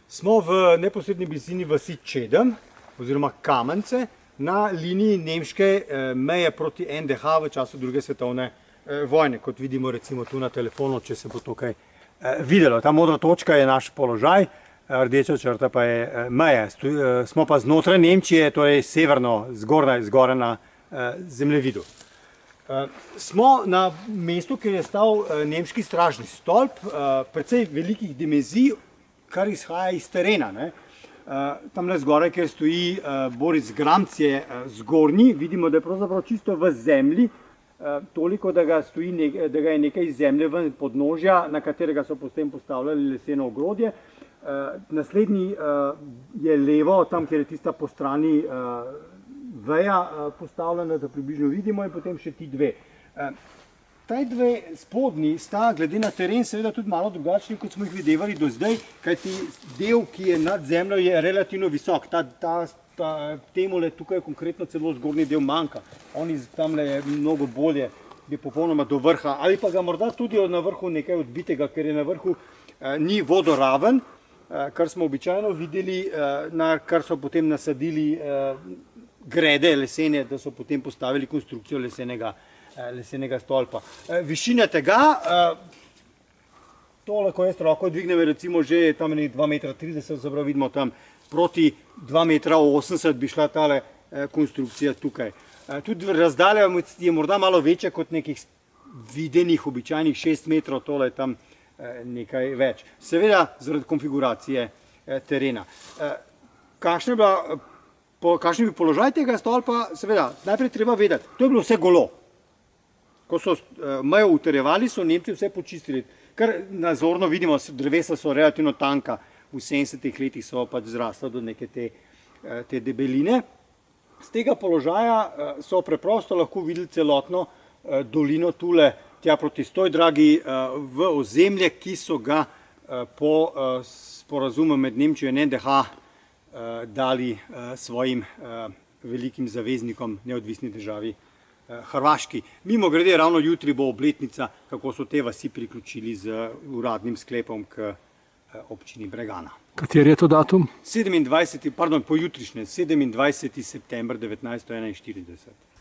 Smo v neposredni blizini vasi Čedem, oziroma Kamence, na liniji nemške meje proti NDH v času druge svetovne vojne, kot vidimo recimo tu na telefonu, če se bo tukaj videlo. Ta modra točka je naš položaj, rdeča črta pa je meja. Smo pa znotraj Nemčije, torej severno, zgoraj na zemljevidu. Smo na mestu, kjer je stal nemški stražni stolp, precej velikih dimenzij, kar izhaja iz terena. Tamle zgoraj, kjer stoji Boris Gramc, je zgornji, vidimo, da je pravzaprav čisto v zemlji, toliko, da ga je nekaj iz zemlje ven podnožja, na katerega so potem postavljali leseno ogrodje. Naslednji je levo, tam, kjer je tista po strani veja postavljena, da približno vidimo, in potem še ti dve. Ta dve spodnji sta, glede na teren, seveda tudi malo drugačni, kot smo jih videvali do zdaj, kajti del, ki je nad zemljo, je relativno visok. Temule tukaj konkretno celo zgornji del manjka. Oni tamle je mnogo bolje, je popolnoma do vrha, ali pa ga morda tudi na vrhu nekaj odbitega, ker je na vrhu ni vodoraven, kar smo običajno videli, na kar so potem nasadili grede lesene, da so potem postavili konstrukcijo lesenega stolpa. Višina tega, tole, ko jaz roko dvignem, recimo že tam 2,30 m, se pravi vidimo tam proti 2,80 m bi šla tale konstrukcija tukaj. Tudi razdalja je morda malo večja kot nekih videnih, običajnih 6 metrov, tole je tam nekaj več. Seveda zaradi konfiguracije terena. Kakšen je bil položaj tega stolpa? Seveda, najprej treba vedeti, to je bilo vse golo. Ko so mejo utrjevali, so Nemci vse počistili. Kar nazorno vidimo, drevesa so relativno tanka, v 70-ih letih so pač zrasla do neke te debeline. Z tega položaja so preprosto lahko videli celotno dolino tule, tja proti Stojdragi, v ozemlje, ki so ga po sporazumu med Nemčijo in NDH dali svojim velikim zaveznikom, neodvisni državi Hrvaški. Mimogrede, ravno jutri bo obletnica, kako so te vasi priključili z uradnim sklepom k občini Bregana. Kateri je to datum? Pojutrišnje, 27. september 1941.